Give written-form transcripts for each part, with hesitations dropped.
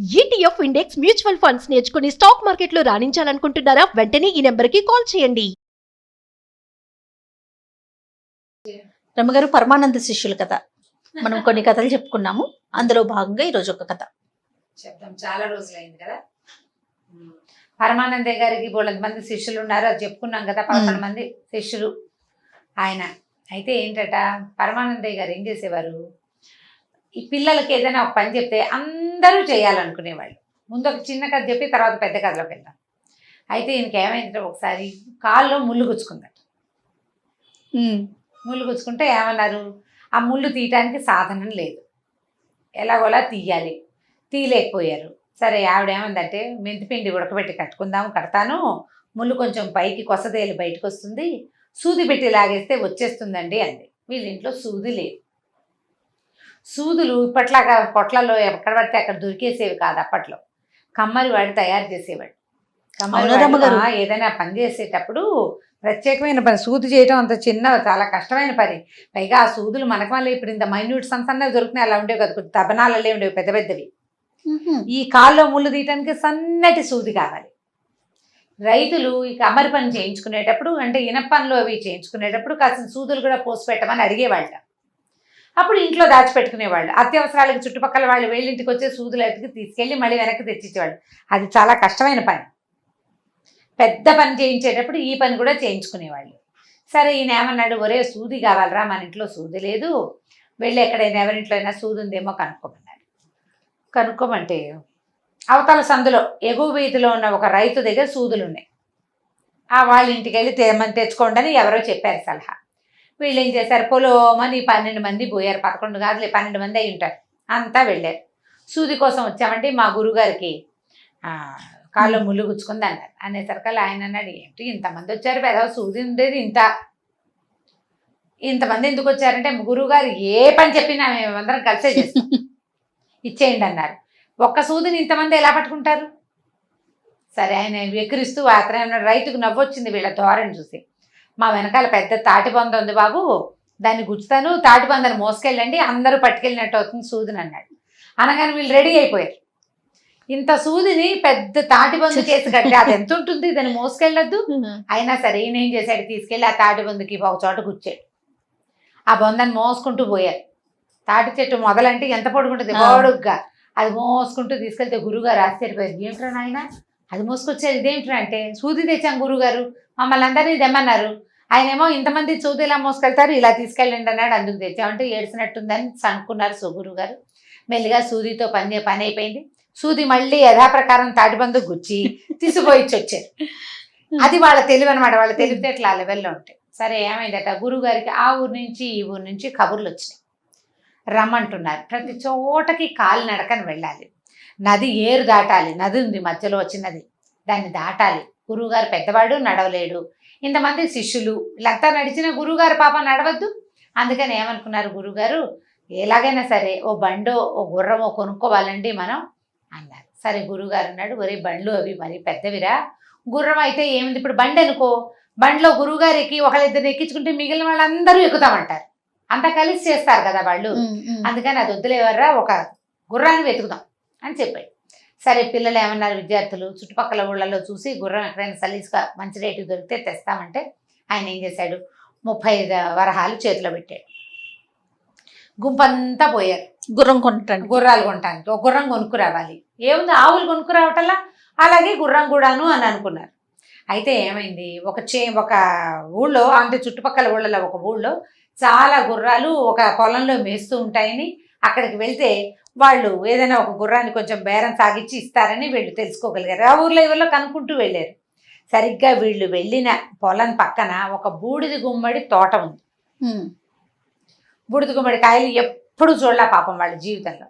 ETF index mutual funds నేర్చుకుని stock మార్కెట్లో రాణించాలనుకుంటున్నారా? వెంటనే ఈ నెంబర్కి కాల్ చేయండి. రమ్మగారు, పరమానంద శిష్యుల కథ మనం కొన్ని కథలు చెప్పుకున్నాము. అందులో భాగంగా ఈరోజు ఒక కథ చెప్తాం. చాలా రోజులైంది కదా. పరమానందయ్య గారికి బోళ్ళంత మంది శిష్యులు ఉన్నారు, అది చెప్పుకున్నాం కదా. 11 మంది శిష్యులు ఆయన. అయితే ఏంటట, పరమానందయ్య గారు ఏం చేసేవారు, ఈ పిల్లలకి ఏదైనా ఒక పని చెప్తే అందరూ చేయాలనుకునేవాళ్ళు. ముందు ఒక చిన్న కథ చెప్పి తర్వాత పెద్ద కథలోకి వెళ్దాం. అయితే ఈయనకి ఏమైందంటే, ఒకసారి కాల్లో ముళ్ళు గుచ్చుకుందట. ముళ్ళు గుచ్చుకుంటే ఏమన్నారు, ఆ ముళ్ళు తీయటానికి సాధనం లేదు, ఎలాగోలా తీయాలి. తీయలేకపోయారు. సరే, ఆవిడ ఏమందంటే, మెంతిపిండి ఉడకబెట్టి కడతాను, ముళ్ళు కొంచెం పైకి కొసదేలు బయటకు వస్తుంది, సూది పెట్టి లాగేస్తే వచ్చేస్తుందండి అంది. వీళ్ళ ఇంట్లో సూది లేదు. సూదులు ఇప్పట్లాగా పొట్లలో ఎక్కడ పడితే అక్కడ దొరికేసేవి కాదు. అప్పట్లో కమ్మరి వాడు తయారు చేసేవాడు. ఏదైనా పని చేసేటప్పుడు ప్రత్యేకమైన పని, సూది చేయడం అంత చిన్న చాలా కష్టమైన పని. పైగా ఆ సూదులు మనకు వల్ల ఇప్పుడు ఇంత మైన్యూట్ సన్నవి దొరుకుతున్నాయి, అలా ఉండేవి కదా, కొంచెం తబనాలే ఉండేవి పెద్ద పెద్దవి. ఈ కాల్లో ముళ్ళు తీయటానికి సన్నటి సూది కావాలి. రైతులు ఈ కమ్మరి పని చేయించుకునేటప్పుడు, అంటే ఇనప పనులు అవి చేయించుకునేటప్పుడు కాసిన సూదులు కూడా పోసి పెట్టమని అడిగేవాళ్ళ. అప్పుడు ఇంట్లో దాచిపెట్టుకునేవాళ్ళు. అత్యవసరాలకు చుట్టుపక్కల వాళ్ళు వీళ్ళింటికి వచ్చే సూదులు ఎత్తుకు తీసుకెళ్ళి మళ్ళీ వెనక్కి తెచ్చిచ్చేవాళ్ళు. అది చాలా కష్టమైన పని. పెద్ద పని చేయించేటప్పుడు ఈ పని కూడా చేయించుకునేవాళ్ళు. సరే, ఈయన ఏమన్నాడు, ఒరే సూది కావాలరా, మన ఇంట్లో సూది లేదు, వెళ్ళి ఎక్కడైనా ఎవరింట్లో అయినా సూది ఉందేమో కనుక్కోమన్నాడు. కనుక్కోమంటే అవతల సందులో ఎగువ వీధిలో ఉన్న ఒక రైతు దగ్గర సూదులు ఉన్నాయి. వాళ్ళ ఇంటికి వెళ్ళి తెచ్చుకోండి అని ఎవరో చెప్పారు సలహా. వీళ్ళు ఏం చేశారు, పొలోమని 12 మంది పోయారు. 11 కాదులే, 12 మంది అయి ఉంటారు. అంతా వెళ్ళారు. సూది కోసం వచ్చామంటే మా గురుగారికి కాళ్ళు ముళ్ళు గుచ్చుకుంది అన్నారు. అనేసరికల్లా ఆయన అన్నాడు, ఏంటి ఇంతమంది వచ్చారు, పెద్ద సూది ఉండేది ఇంతమంది ఎందుకు వచ్చారంటే, గురువుగారు ఏ పని చెప్పినా మేమందరం కలిసే చేస్తాం, ఇచ్చేయండి అన్నారు. ఒక్క సూదిని ఇంతమంది ఎలా పట్టుకుంటారు? సరే, ఆయన ఎక్కిరిస్తూ అతను రైతుకు నవ్వొచ్చింది వీళ్ళ ధోరణి చూసి. మా వెనకాల పెద్ద తాటిబంద ఉంది బాబు, దాన్ని గుచ్చుతాను, తాటిబందని మోసుకెళ్ళండి, అందరూ పట్టుకెళ్ళినట్టు అవుతుంది సూదిని అన్నాడు. అనగానే వీళ్ళు రెడీ అయిపోయారు. ఇంత సూదిని పెద్ద తాటిబందు చేసి కట్టి అది ఎంత ఉంటుంది, దాన్ని మోసుకెళ్ళొద్దు. అయినా సరే ఈయన ఏం చేశాడు, తీసుకెళ్ళి ఆ తాటిబందుకి ఒక చోట గుచ్చాడు. ఆ బొందని మోసుకుంటూ పోయారు. తాటి చెట్టు మొదలంటే ఎంత పొడుగుంటుంది, పొడుగ్గా. అది మోసుకుంటూ తీసుకెళ్తే గురువుగారు ఆశ్చర్యపోయారు. ఏమిట్రా నాయన అది మోసుకొచ్చారు, ఇదేమిట్రా అంటే, సూది తెచ్చాం గురువుగారు, మమ్మల్ని అందరినీ తెమ్మన్నారు. ఆయనేమో ఇంతమంది సూది ఇలా మోసుకెళ్తారు, ఇలా తీసుకెళ్ళండి అన్నాడు, అందుకు తెచ్చామంటే ఏడ్చినట్టుందని అనుకున్నారు గురువుగారు. మెల్లిగా సూదితో పని అయిపోయింది. సూది మళ్ళీ యథాప్రకారం తాటిబందు గుచ్చి తీసుకుపోయిచ్చి వచ్చారు. అది వాళ్ళ తెలివి అనమాట. వాళ్ళ తెలివితేటలు ఆ లెవెల్లో ఉంటాయి. సరే, ఏమైందట, గురువుగారికి ఆ ఊరు నుంచి ఈ ఊరు నుంచి కబుర్లు వచ్చినాయి, రమ్మంటున్నారు. ప్రతి చోటకి కాలి నడకని వెళ్ళాలి, నది ఏరు దాటాలి, నది ఉంది మధ్యలో వచ్చినది, దాన్ని దాటాలి. గురువుగారు పెద్దవాడు, నడవలేడు. ఇంతమంది శిష్యులు వీళ్ళంతా నడిచిన గురువుగారు పాపం నడవద్దు. అందుకని ఏమనుకున్నారు గురువుగారు, ఎలాగైనా సరే ఓ బండో ఓ గుర్రమో కొనుక్కోవాలండి మనం అన్నారు. సరే, గురువుగారు అన్నాడు, ఒరే బండ్లు అవి మరి పెద్దవిరా, గుర్రం అయితే ఏమింది, ఇప్పుడు బండి అనుకో, బండిలో గురువుగారు ఎక్కి ఒకళ్ళిద్దరిని ఎక్కించుకుంటే మిగిలిన వాళ్ళందరూ ఎక్కుతామంటారు, అంతా కలిసి చేస్తారు కదా వాళ్ళు, అందుకని అది వద్దులేవర్రా, ఒక గుర్రాన్ని వెతుకుదాం అని చెప్పాడు. సరే, పిల్లలు ఏమన్నారు, విద్యార్థులు చుట్టుపక్కల ఊళ్ళలో చూసి గుర్రం ఎక్కడైనా సలీస్గా మంచి రేటు దొరికితే తెస్తామంటే ఆయన ఏం చేశాడు, 35 వరహాలు చేతిలో పెట్టాడు. గుంపంతా పోయారు గుర్రాలు కొనటానికి. ఒక గుర్రం కొనుక్కు రావాలి, ఏముంది ఆవులు కొనుక్కు రావటల్లా, అలాగే గుర్రం కూడాను అని అనుకున్నారు. అయితే ఏమైంది, ఒక ఊళ్ళో, అంటే చుట్టుపక్కల ఊళ్ళలో ఒక ఊళ్ళో చాలా గుర్రాలు ఒక పొలంలో మేస్తూ ఉంటాయని, అక్కడికి వెళ్తే వాళ్ళు ఏదైనా ఒక గుర్రాన్ని కొంచెం బేరం సాగించి ఇస్తారని వీళ్ళు తెలుసుకోగలిగారు. ఆ ఊర్లో కనుక్కుంటూ వెళ్ళారు. సరిగ్గా వీళ్ళు వెళ్ళిన పొలం పక్కన ఒక బూడిద గుమ్మడి తోట ఉంది. బూడిద గుమ్మడి కాయలు ఎప్పుడు చూడలే పాపం వాళ్ళ జీవితంలో.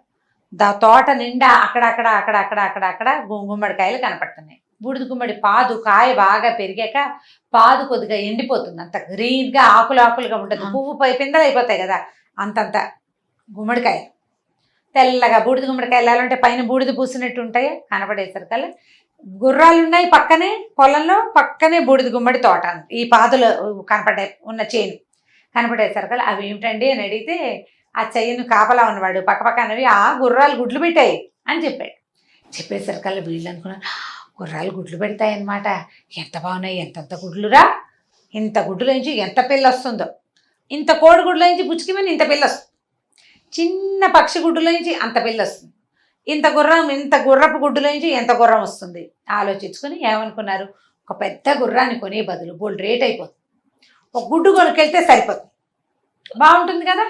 తోట నిండా అక్కడక్కడ గుమ్మడికాయలు కనపడుతున్నాయి. బూడిద గుమ్మడి పాదు కాయ బాగా పెరిగాక పాదు కొద్దిగా ఎండిపోతుంది, అంత గ్రీన్గా ఆకులుగా ఉంటుంది, పువ్వు పిందెలు అయిపోతాయి కదా, అంతంత గుమ్మడికాయలు తెల్లగా. బూడిద గుమ్మడికాయలు ఎలా ఉంటే పైన బూడిద పూసినట్టు ఉంటాయి, కనపడేసరికల్లా గుర్రాలు ఉన్నాయి పక్కనే, పొలంలో పక్కనే బూడిద గుమ్మడి తోట, ఈ పాదులు ఉన్న చేను కనపడేసరికల్లా అవి ఏమిటండి అని అడిగితే, ఆ చెయ్యను కాపలా ఉన్నవాడు పక్కపక్కనవి ఆ గుర్రాలు గుడ్లు పెట్టాయి అని చెప్పాడు. చెప్పేసరికల్లా వీళ్ళు అనుకున్నారు గుర్రాలు గుడ్లు పెడతాయన్నమాట, ఎంత బాగున్నాయి, ఎంతంత గుడ్లురా, ఇంత గుడ్డులోంచి ఎంత పిల్ల వస్తుందో, ఇంత కోడి గుడ్లోంచి బుచ్చికిమని ఇంత పిల్ల వస్తుంది, చిన్న పక్షి గుడ్డులోంచి అంత పిల్ల వస్తుంది, ఇంత గుర్రపు గుడ్డులోంచి ఎంత గుర్రం వస్తుంది. ఆలోచించుకొని ఏమనుకున్నారు, ఒక పెద్ద గుర్రాన్ని కొనే బదులు బోల్డ్ రేట్ అయిపోతుంది, ఒక గుడ్డు కొనుక్కెళ్తే సరిపోతుంది, బాగుంటుంది కదా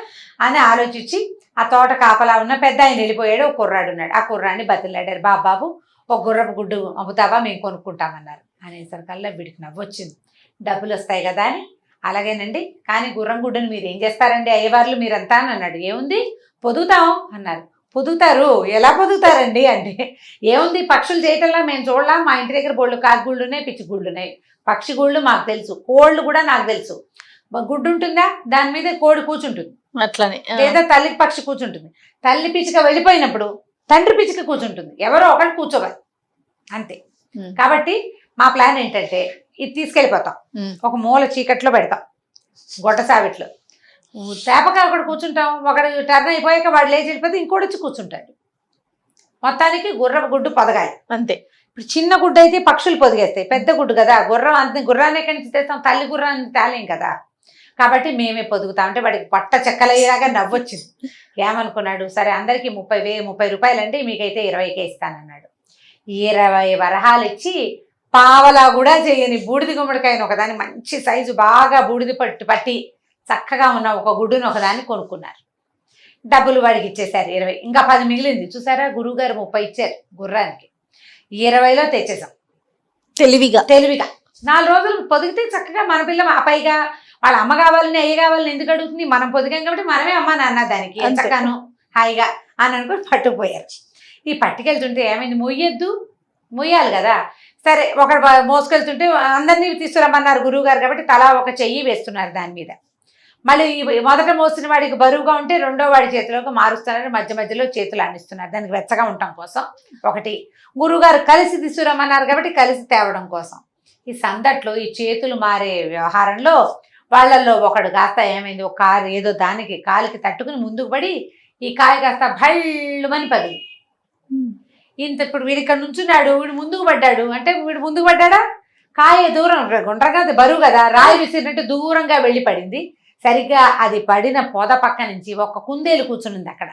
అని ఆలోచించి ఆ తోట కాపలా ఉన్న పెద్ద ఆయన వెళ్ళిపోయాడు, ఒక కుర్రాడు ఉన్నాడు. ఆ కుర్రాన్ని బతిలాడారు, బాబు ఒక గుర్రపు గుడ్డు అమ్ముతావా, మేము కొనుక్కుంటామన్నారు. అనేసరికల్లా వీడికి నవ్వొచ్చింది, డబ్బులు వస్తాయి కదా అని. అలాగేనండి, కానీ గుర్రం గుడ్డుని మీరు ఏం చేస్తారండి అయ్యవార్లు మీరంతా అని అన్నాడు. ఏముంది పొదుగుతాం అన్నారు. పొదుగుతారు, ఎలా పొదుగుతారండి అంటే ఏముంది, పక్షులు చేయటంలా మేము చూడలా, మా ఇంటి దగ్గర బోళ్ళు కాకుగుళ్ళు ఉన్నాయి, పిచ్చి గుళ్ళు ఉన్నాయి, పక్షి గుళ్ళు మాకు తెలుసు, కోళ్ళు కూడా నాకు తెలుసు. గుడ్డు ఉంటుందా, దాని మీద కోడి కూర్చుంటుంది, అట్లానే లేదా తల్లి పక్షి కూర్చుంటుంది. తల్లి పిచ్చిక వెళ్ళిపోయినప్పుడు తండ్రి పిచ్చిక కూర్చుంటుంది, ఎవరో ఒకటి కూర్చోవాలి అంతే. కాబట్టి మా ప్లాన్ ఏంటంటే ఇది తీసుకెళ్ళిపోతాం, ఒక మూల చీకట్లో పెడతాం, గొడ్డ సావిట్లో తేపగా ఒకటి కూర్చుంటాం, ఒకటి టర్న్ అయిపోయాక వాడు లేచి వెళ్ళిపోతే ఇంకోటి వచ్చి కూర్చుంటాడు. మొత్తానికి గుర్రపు గుడ్డు పొదగాలి అంతే. ఇప్పుడు చిన్న గుడ్డు అయితే పక్షులు పొదిగేస్తాయి, పెద్ద గుడ్డు కదా, గుర్రాన్ని ఎక్కడి నుంచి తెస్తాం, తల్లి గుర్రాన్ని తేలేం కదా, కాబట్టి మేమే పొదుగుతాం. అంటే వాడికి పట్ట చెక్కలయ్యేలాగా నవ్వొచ్చింది. ఏమనుకున్నాడు, సరే అందరికీ 30 రూపాయలండి, మీకైతే 20కే ఇస్తానన్నాడు. 20 వరహాలు ఇచ్చి పావలా కూడా చేయని బూడిది గుమ్మడికాయను ఒకదాన్ని మంచి సైజు బాగా బూడిది పట్టి చక్కగా ఉన్న ఒక గుడ్డును ఒకదాన్ని కొనుక్కున్నారు. డబ్బులు వాడికి ఇచ్చేశారు 20, ఇంకా 10 మిగిలింది. చూసారా, గురువుగారు 30 ఇచ్చారు గుర్రానికి, 20లో తెచ్చేసాం తెలివిగా. 4 రోజులు పొదిగితే చక్కగా మన పిల్ల పైగా వాళ్ళ అమ్మ కావాలని అయ్య కావాలని ఎందుకు అడుగుతుంది, మనం పొదిగాం కాబట్టి మనమే అమ్మ నాన్న దానికి చక్కగాను హాయిగా అని అనుకుని పట్టుకుపోయారు. ఈ పట్టుకెళ్తుంటే ఏమైంది, మొయ్యాలి కదా, సరే ఒకడు మోసుకెళ్తుంటే అందరినీ తీసుకురమ్మన్నారు గురువు గారు కాబట్టి తలా ఒక చెయ్యి వేస్తున్నారు దాని మీద. మళ్ళీ మొదట మోసిన వాడికి బరువుగా ఉంటే రెండో వాడి చేతిలోకి మారుస్తున్నారు, మధ్యలో చేతులు అందిస్తున్నారు దానికి వెచ్చగా ఉండటం కోసం. ఒకటి గురువుగారు కలిసి తీసుకురమ్మన్నారు కాబట్టి కలిసి తేవడం కోసం. ఈ సందట్లో ఈ చేతులు మారే వ్యవహారంలో వాళ్ళల్లో ఒకడు కాస్త ఏమైంది, ఒక కారు ఏదో దానికి కాలికి తట్టుకుని ముందుకు పడి ఈ కాయ కాస్త భళ్ళుమని పది. ఇంత ఇప్పుడు వీడు ఇక్కడ నుంచున్నాడు, వీడు ముందుకు పడ్డాడు అంటే వీడు ముందుకు పడ్డాడా, కాయ దూరం గుండ్రగా బరువు కదా, రాయి విసిరినట్టు దూరంగా వెళ్ళి పడింది. సరిగ్గా అది పడిన పొద పక్క నుంచి ఒక కుందేలు కూర్చునింది అక్కడ.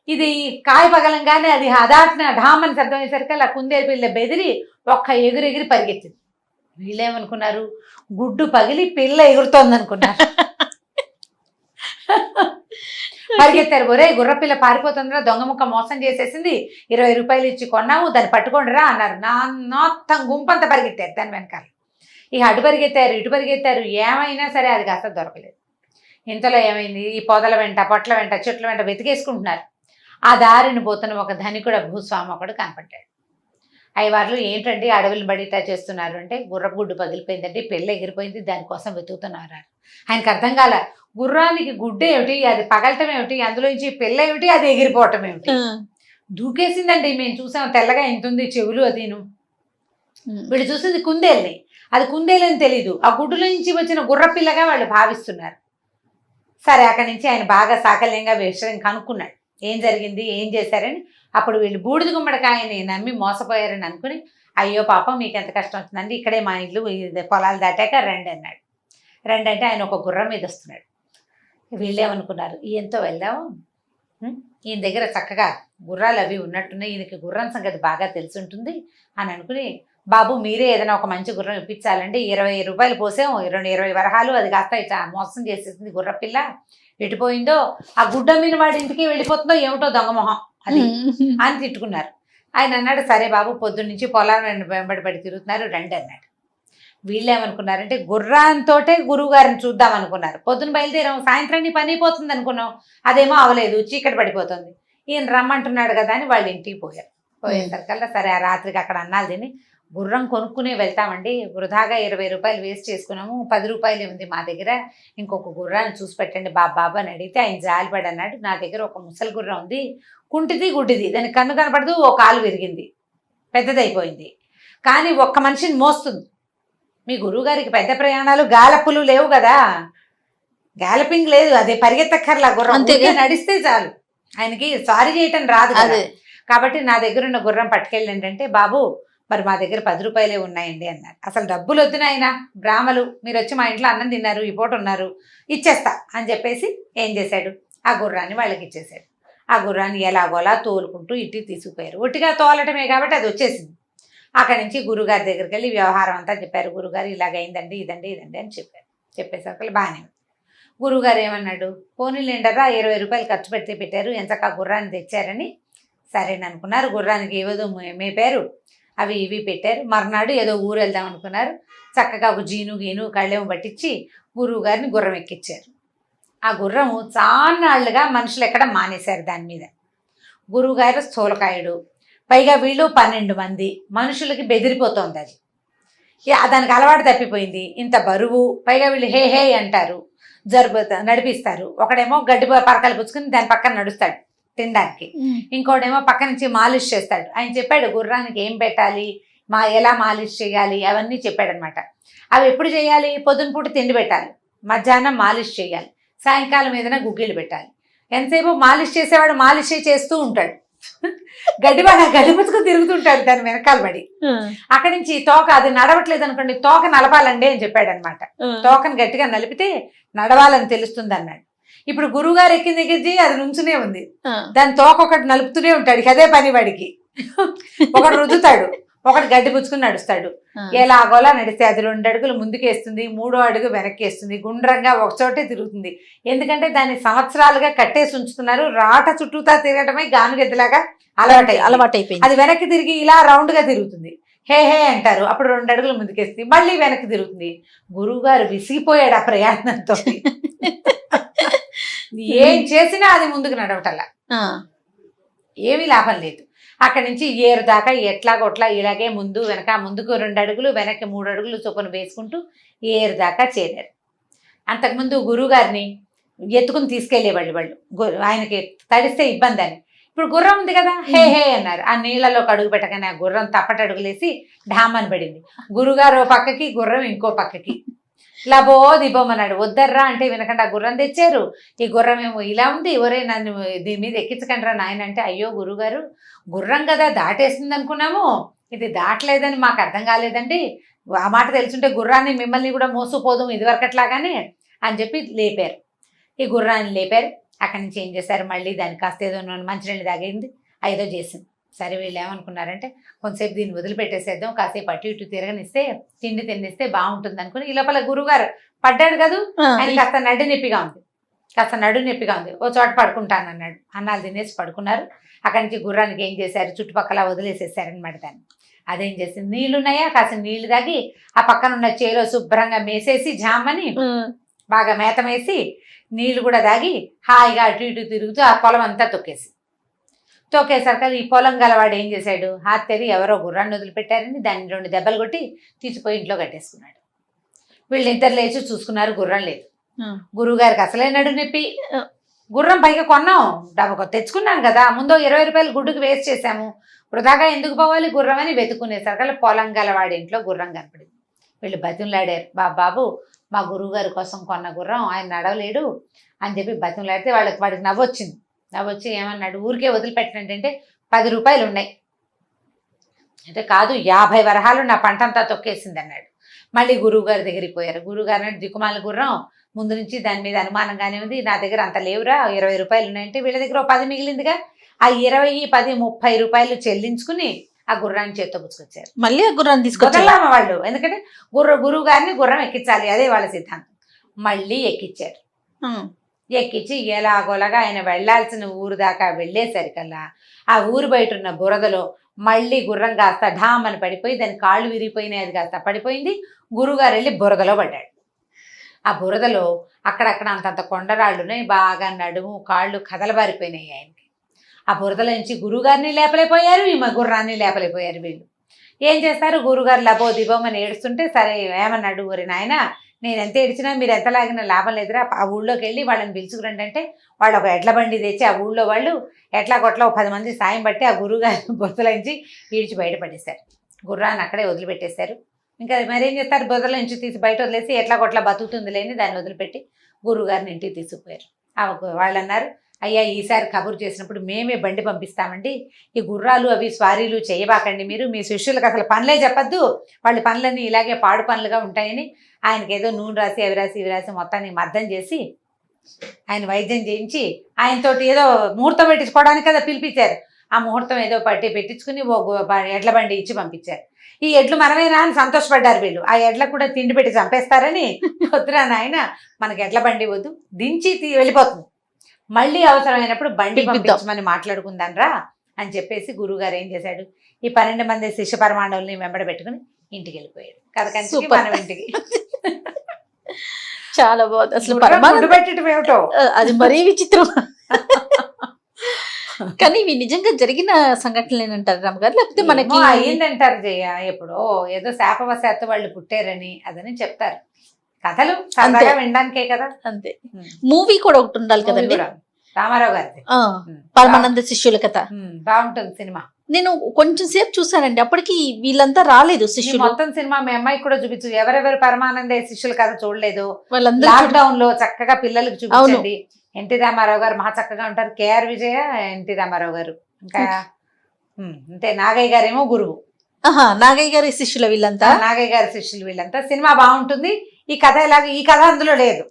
ఇది కాయ పగలంగానే అది హదాట్న ఢామని శబ్దం అయ్యేసరికి అలా కుందేలు పిల్ల బెదిరి ఒక్క ఎగిరి పరిగెత్తింది. వీళ్ళేమనుకున్నారు, గుడ్డు పగిలి పిల్ల ఎగురుతోంది అనుకున్నారు. పరిగెత్తారు, ఒరే గుర్రపిల్ల పారిపోతుందిరా, దొంగ ముక్క మోసం చేసేసింది, 20 రూపాయలు ఇచ్చి కొన్నాము, దాన్ని పట్టుకోండిరా అన్నారు. మొత్తం గుంపంతా పరిగెత్తారు దాని వెనకాల. ఇక అటు పరిగెత్తారు, ఏమైనా సరే అది కాస్త దొరకలేదు. ఇంతలో ఏమైంది, ఈ పొదల వెంట పొట్ల వెంట చెట్ల వెంట వెతికేసుకుంటున్నారు. ఆ దారిని పోతున్న ఒక ధనికుడ భూస్వామి ఒకడు కనపడ్డాడు. అయ్యవార్లు ఏంటండి అడవులను బడి ఇట్లా చేస్తున్నారు అంటే, గుర్రపు గుడ్డు పగిలిపోయిందండి, పిల్ల ఎగిరిపోయింది, దానికోసం వెతుకుతున్నారు. ఆయనకు అర్థం కాల, గుర్రానికి గుడ్డు ఏమిటి, అది పగలటం ఏమిటి, అందులోంచి పిల్ల ఏమిటి, అది ఎగిరిపోవటం ఏమిటి. దూకేసిందండి, మేము చూసాం, తెల్లగా ఎంతుంది చెవులు అదిను. వీళ్ళు చూసింది కుందేల్ని, అది కుందేలని తెలీదు, ఆ గుడ్డులో నుంచి వచ్చిన గుర్రపిల్లగా వాళ్ళు భావిస్తున్నారు. సరే అక్కడి నుంచి ఆయన బాగా సాకల్యంగా విషయం కనుక్కున్నాడు, ఏం జరిగింది ఏం చేశారని. అప్పుడు వీళ్ళు బూడిద గుమ్మడికాయని నమ్మి మోసపోయారని అనుకుని, అయ్యో పాపం మీకు ఎంత కష్టం వచ్చిందండి, ఇక్కడే మా ఇల్లు పొలాలు దాటాక రండి అన్నాడు. రండి అంటే ఆయన ఒక గుర్రం మీద వస్తున్నాడు. వీళ్ళేమనుకున్నారు, ఈయనతో వెళ్దాము, ఈయన దగ్గర చక్కగా గుర్రాలు అవి ఉన్నట్టున్నాయి, ఈయనకి గుర్రం సంగతి బాగా తెలిసి ఉంటుంది అని అనుకుని, బాబు మీరే ఏదైనా ఒక మంచి గుర్రం ఇప్పించాలండి, 20 రూపాయలు పోసాం, 20 వరహాలు, అది కాస్త ఇట్లా మోసం చేసేసింది గుర్రపిల్ల, ఎటుపోయిందో, ఆ గుడ్డ మీద వాడి ఇంటికి వెళ్ళిపోతుందో ఏమిటో దొంగమొహం అది అని తిట్టుకున్నారు. ఆయన అన్నాడు, సరే బాబు పొద్దున్న నుంచి పొలాన్ని వెంబడి తిరుగుతున్నారు రండి అన్నాడు. వీళ్ళేమనుకున్నారంటే గుర్రంతో గురువు గారిని చూద్దాం అనుకున్నారు. పొద్దున బయలుదేరాం, సాయంత్రాన్ని పని అయిపోతుంది అనుకున్నాం, అదేమో అవలేదు, చీకటి పడిపోతుంది. ఈయన రమ్మంటున్నాడు కదా అని వాళ్ళ ఇంటికి పోయేసరికల్లా సరే ఆ రాత్రికి అక్కడ అన్నాలు తిని గుర్రం కొనుక్కునే వెళ్తామండి, వృధాగా 20 రూపాయలు వేస్ట్ చేసుకున్నాము, 10 రూపాయలు ఉంది మా దగ్గర, ఇంకొక గుర్రాన్ని చూసి పెట్టండి బాబు అని అడిగితే ఆయన జాలిపడి అన్నాడు, నా దగ్గర ఒక ముసలి గుర్రం ఉంది, కుంటిది గుడ్డిది, దానికి కన్ను కనపడదు, ఓ కాలు విరిగింది, పెద్దదైపోయింది, కానీ ఒక్క మనిషిని మోస్తుంది. మీ గురువుగారికి పెద్ద ప్రయాణాలు గాలప్పులు లేవు కదా, గ్యాలపింగ్ లేదు, అదే పరిగెత్తక్కర్లా, గుర్రం నడిస్తే చాలు, ఆయనకి సారీ చేయటం రాదు కదా, కాబట్టి నా దగ్గర ఉన్న గుర్రం పట్టుకెళ్ళండి అంటే, బాబు మరి మా దగ్గర 10 రూపాయలే ఉన్నాయండి అన్నారు. అసలు డబ్బులు వద్దు నాయనా, బ్రాహ్మలు మీరు వచ్చి మా ఇంట్లో అన్నం తిన్నారు, ఈ పూట ఉన్నారు, ఇచ్చేస్తా అని చెప్పేసి ఏం చేశాడు, ఆ గుర్రాన్ని వాళ్ళకి ఇచ్చేశాడు. ఆ గుర్రాన్ని ఎలాగోలా తోలుకుంటూ ఇంటికి తీసుకుపోయారు. ఒట్టిగా తోలటమే కాబట్టి అది వచ్చేసింది. అక్కడి నుంచి గురుగారి దగ్గరికి వెళ్ళి వ్యవహారం అంతా చెప్పారు. గురుగారు ఇలాగైందండి, ఇదండి అని చెప్పారు. చెప్పేసరికి బాగానే ఉంది. గురుగారు ఏమన్నాడు, పోనీలేండరా 20 రూపాయలు ఖర్చు పెడితే పెట్టారు, ఎంచక్క గుర్రాన్ని తెచ్చారని సరేననుకున్నారు. గుర్రానికి ఏదో మేపారు, అవి ఇవి పెట్టారు. మర్నాడు ఏదో ఊరు వెళ్దాం అనుకున్నారు. చక్కగా ఒక జీను గీను కళ్ళేమో పట్టించి గురువు గారిని గుర్రం ఎక్కించారు. ఆ గుర్రము చాన్నాళ్ళుగా మనుషులు ఎక్కడ మానేశారు దాని మీద. గురువుగారు స్థూలకాయుడు, పైగా వీళ్ళు 12 మంది మనుషులకి బెదిరిపోతుంది అది. దానికి అలవాటు తప్పిపోయింది. ఇంత బరువు, పైగా వీళ్ళు హే హే అంటారు, నడిపిస్తారు. ఒకడేమో గడ్డి పరకలు పుచ్చుకుని దాని పక్కన నడుస్తాడు తినడానికి, ఇంకోటేమో పక్క నుంచి మాలిష్ చేస్తాడు. ఆయన చెప్పాడు గుర్రానికి ఏం పెట్టాలి, ఎలా మాలిష్ చేయాలి అవన్నీ చెప్పాడనమాట. అవి ఎప్పుడు చేయాలి, పొద్దున పూట తిండి పెట్టాలి, మధ్యాహ్నం మాలిష్ చేయాలి, సాయంకాలం ఏదైనా గుగ్గిళ్ళు పెట్టాలి. ఎంతసేపు మాలిష్ చేసేవాడు మాలిష్ చేస్తూ ఉంటాడు, గడ్డి పుచ్చుకొని తిరుగుతుంటాడు దాని వెనకాల పడి. అక్కడి నుంచి తోక అది నడవట్లేదు అనుకోండి, తోక నలపాలండి అని చెప్పాడు అనమాట. తోకను గట్టిగా నలిపితే నడవాలని తెలుస్తుంది అన్నాడు. ఇప్పుడు గురువుగారు ఎక్కిన దగ్గర అది నుంచునే ఉంది, దాని తోక ఒకటి నలుపుతూనే ఉంటాడు, అదే పని వాడికి. ఒకడు రుద్దుతాడు, ఒకటి గడ్డి పుచ్చుకుని నడుస్తాడు. ఎలాగోలా నడిస్తే అది 2 అడుగులు ముందుకేస్తుంది, 3వ అడుగు వెనక్కేస్తుంది, గుండ్రంగా ఒకచోటే తిరుగుతుంది. ఎందుకంటే దాన్ని సంవత్సరాలుగా కట్టేసి ఉంచుతున్నారు. రాట చుట్టూతా తిరగటమే గానుగెద్దులాగా అలవాటైపోయింది. అది వెనక్కి తిరిగి ఇలా రౌండ్ గా తిరుగుతుంది. హే హే అంటారు, అప్పుడు 2 అడుగులు ముందుకేస్తుంది, మళ్ళీ వెనక్కి తిరుగుతుంది. గురువు గారు విసిగిపోయాడు ఆ ప్రయాణంతో. ఏం చేసినా అది ముందుకు నడవటల్లా, ఏమీ లాభం లేదు. అక్కడి నుంచి ఏరు దాకా ఎట్లాగొట్లా ఇలాగే ముందు వెనక, ముందుకు 2 అడుగులు వెనక్కి 3 అడుగులు చొప్పున వేసుకుంటూ ఏరు దాకా చేరారు. అంతకుముందు గురువుగారిని ఎత్తుకుని తీసుకెళ్లేవాళ్ళు వాళ్ళు, ఆయనకి తడిస్తే ఇబ్బంది అని. ఇప్పుడు గుర్రం ఉంది కదా, హే హే అన్నారు. ఆ నీళ్లలోకి అడుగు పెట్టగానే ఆ గుర్రం తప్పటడుగులేసి ఢామని పడింది. గురుగారు ఓ పక్కకి, గుర్రం ఇంకో పక్కకి. లబో దిబోమన్నాడు. వద్దర్రా అంటే వినకుండా గుర్రం తెచ్చారు. ఈ గుర్రం ఏమో ఇలా ఉంది, ఒరే నన్ను దీని మీద ఎక్కించకండి రా నాయన అంటే, అయ్యో గురుగారు గుర్రం కదా దాటేస్తుంది అనుకున్నాము, ఇది దాటలేదని మాకు అర్థం కాలేదండి, ఆ మాట తెలుసుంటే గుర్రాన్ని మిమ్మల్ని కూడా మోసుకుపోదు ఇదివరకట్లాగానే అని చెప్పి లేపారు. ఈ గుర్రాన్ని లేపారు. అక్కడి నుంచి ఏం చేశారు, మళ్ళీ దాన్ని కాస్త ఏదో మంచినీళ్ళు తాగింది, ఏదో చేసింది. సరే వీళ్ళు ఏమనుకున్నారంటే, కొంతసేపు దీన్ని వదిలిపెట్టేసేద్దాం, కాసేపు అటు ఇటు తిరగనిస్తే తిండి తిన్నిస్తే బాగుంటుంది అనుకుని, ఈ లోపల గురువుగారు పడ్డాడు కదూ, ఆయన కాస్త నడు నొప్పిగా ఉంది, ఓ చోట పడుకుంటాను అన్నాడు. అన్నాలు తినేసి పడుకున్నారు. అక్కడి నుంచి గుర్రానికి ఏం చేశారు, చుట్టుపక్కల వదిలేసేసారనమాట దాన్ని. అదేం చేసింది, నీళ్లున్నాయా కాస్త నీళ్లు తాగి ఆ పక్కన ఉన్న చేలో శుభ్రంగా మేసేసి జామని బాగా మేతమేసి నీళ్లు కూడా తాగి హాయిగా అటు ఇటు తిరుగుతూ ఆ పొలం అంతా తొక్కేసరికి ఈ పొలం గలవాడు ఏం చేశాడు, హాత్తెరి ఎవరో గుర్రాన్ని వదిలిపెట్టారని దాన్ని 2 దెబ్బలు కొట్టి తీసిపోయి ఇంట్లో కట్టేసుకున్నాడు. వీళ్ళిద్దరు లేచి చూసుకున్నారు, గుర్రం లేదు. గురువుగారికి అసలే నడు నొప్పి. గుర్రం పైగా కొన్నాం, తెచ్చుకున్నాను కదా, ముందు 20 రూపాయలు గుడ్డుకు వేస్ట్ చేశాము, వృధాగా ఎందుకు పోవాలి గుర్రం అని వెతుక్కునేసరికి పొలం గలవాడి ఇంట్లో గుర్రం కనపడింది. వీళ్ళు బతిమలాడారు, బాబు మా గురువుగారి కోసం కొన్న గుర్రం, ఆయన నడవలేడు అని చెప్పి బతిమలాడితే వాడికి నవ్వొచ్చి ఏమన్నాడు, ఊరికే వదిలిపెట్టినట్టంటే 10 రూపాయలు ఉన్నాయి అంటే, కాదు 50 వరహాలు నా పంటంతా తొక్కేసింది అన్నాడు. మళ్ళీ గురువుగారి దగ్గరికి పోయారు. గురువుగారు అంటే, దిక్కుమాల గుర్రం ముందు నుంచి దాని మీద అనుమానంగానే ఉంది, నా దగ్గర అంత లేవురా, 20 రూపాయలు ఉన్నాయంటే వీళ్ళ దగ్గర 10 మిగిలిందిగా, ఆ 20, 10, 30 రూపాయలు చెల్లించుకుని ఆ గుర్రాన్ని చేత్తో పుచ్చుకొచ్చారు. మళ్ళీ ఆ గుర్రాన్ని తీసుకొచ్చారు వాళ్ళు, ఎందుకంటే గురువు గారిని గుర్రం ఎక్కించాలి, అదే వాళ్ళ సిద్ధాంతం. మళ్ళీ ఎక్కించారు. ఎక్కించి ఎలాగోలాగా ఆయన వెళ్లాల్సిన ఊరు దాకా వెళ్ళేసరికల్లా ఆ ఊరు బయట ఉన్న బురదలో మళ్ళీ గుర్రం కాస్త ఢామని పడిపోయి దాని కాళ్ళు విరిగిపోయినాయి, అది కాస్త పడిపోయింది. గురువుగారు వెళ్ళి బురదలో పడ్డాడు. ఆ బురదలో అక్కడక్కడ అంతంత కొండరాళ్ళున్నాయి, బాగా నడుము కాళ్ళు కదలబారిపోయినాయి ఆయనకి. ఆ బురదల నుంచి గురువుగారిని లేపలేకపోయారు, ఈ గుర్రాన్ని లేపలేకపోయారు. వీళ్ళు ఏం చేస్తారు, గురువుగారు లబో దిబోమని ఏడుస్తుంటే, సరే ఏమన్నాడు, ఊరి నాయన నేను ఎంత ఏడిచినా మీరు ఎంత లాగినా లాభం లేదురా, ఆ ఊళ్ళోకి వెళ్ళి వాళ్ళని పిలుచుకురండి అంటే, వాళ్ళు ఒక ఎడ్ల బండి తెచ్చి ఆ ఊళ్ళో వాళ్ళు ఎట్లా కొట్లా 10 మంది సాయం పట్టి ఆ గురువుగారి బురదలోంచి ఈడ్చి బయటపడేశారు. గుర్రాన్ని అక్కడే వదిలిపెట్టేశారు. ఇంకా మరేం చేస్తారు, బురదల నుంచి తీసి బయట వదిలేసి ఎట్లా కొట్లా బతుకుతుంది లేని దాన్ని వదిలిపెట్టి గురువుగారిని ఇంటికి తీసుకుపోయారు. వాళ్ళు అన్నారు, అయ్యా ఈసారి కబురు చేసినప్పుడు మేమే బండి పంపిస్తామండి, ఈ గుర్రాలు అవి స్వారీలు చేయబాకండి, మీరు మీ శిష్యులకు అసలు పనులే చెప్పద్దు, వాళ్ళ పనులన్నీ ఇలాగే పాడు పనులుగా ఉంటాయని ఆయనకి ఏదో నూనె రాసి అవి రాసి ఇవి రాసి మొత్తాన్ని మద్దం చేసి ఆయన వైద్యం చేయించి ఆయనతోటి ఏదో ముహూర్తం పెట్టించుకోవడానికి కదా పిలిపించారు. ఆ ముహూర్తం ఏదో పెట్టించుకుని ఎడ్ల బండి ఇచ్చి పంపించారు. ఈ ఎడ్లు మనమేనా అని సంతోషపడ్డారు వీళ్ళు. ఆ ఎడ్లకు కూడా తిండి పెట్టి చంపేస్తారని వద్దురా నాయన మనకి ఎడ్ల బండి వద్దు, దించి వెళ్ళిపోతుంది, మళ్ళీ అవసరమైనప్పుడు బండి పంపించమని మాట్లాడుకుందాం రా అని చెప్పేసి గురువుగారు ఏం చేశాడు, ఈ 12 మంది శిష్య పరమాండవుల్ని వెంబడ పెట్టుకుని ఇంటికి వెళ్ళిపోయాడు. కథకంచి మనం ఇంటికి. చాలా బాగుంది అసలు. గుడ్డు పెట్టడం ఏమిటో అది మరీ విచిత్రం. కానీ ఇవి నిజంగా జరిగిన సంఘటనలేనంటారు రామగారు, లేకపోతే మనకి అయ్యిందంటారు జయ, ఎప్పుడో ఏదో శాపవశాత్తు వాళ్ళు పుట్టారని అదని చెప్తారు. కథలు సరదాగా వినడానికే కదా. అంతే. మూవీ కూడా ఒకటి ఉండాలి కదండి, రామారావు గారిది పరమానంద శిష్యుల కథ. బాగుంటుంది సినిమా. నేను కొంచెం సేపు చూసానండి, అప్పటికి వీళ్ళంతా రాలేదు శిష్యులు. మొత్తం సినిమా మీ అమ్మాయికి కూడా చూపించు, ఎవరెవరు పరమానంద శిష్యుల కథ చూడలేదు వాళ్ళందరూ లాక్డౌన్ లో చక్కగా పిల్లలకి చూపించండి. ఎన్టీ రామారావు గారు మహా చక్కగా ఉంటారు, కేఆర్ విజయ, ఎన్టీ రామారావు గారు, ఇంకా అంతే. నాగయ్య గారేమో గురువు. నాగయ్య గారి శిష్యుల వీళ్ళంతా, నాగయ్య గారి శిష్యులు వీళ్ళంతా. సినిమా బాగుంటుంది. ఈ కథ ఎలాగ, ఈ కథ అందులో లేదు,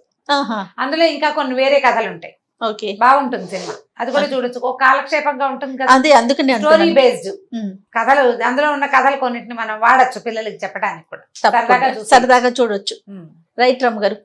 అందులో ఇంకా కొన్ని వేరే కథలు ఉంటాయి. ఓకే, బాగుంటుంది సినిమా, అది కూడా చూడొచ్చు. ఒక కాలక్షేపంగా ఉంటుంది కదా, అదే అందుకని స్టోరీ బేస్డ్ కథలు. అందులో ఉన్న కథలు కొన్నిటిని మనం వాడచ్చు పిల్లలకి చెప్పడానికి కూడా, సరదాగా చూడొచ్చు. రైట్ రామ్ గారు.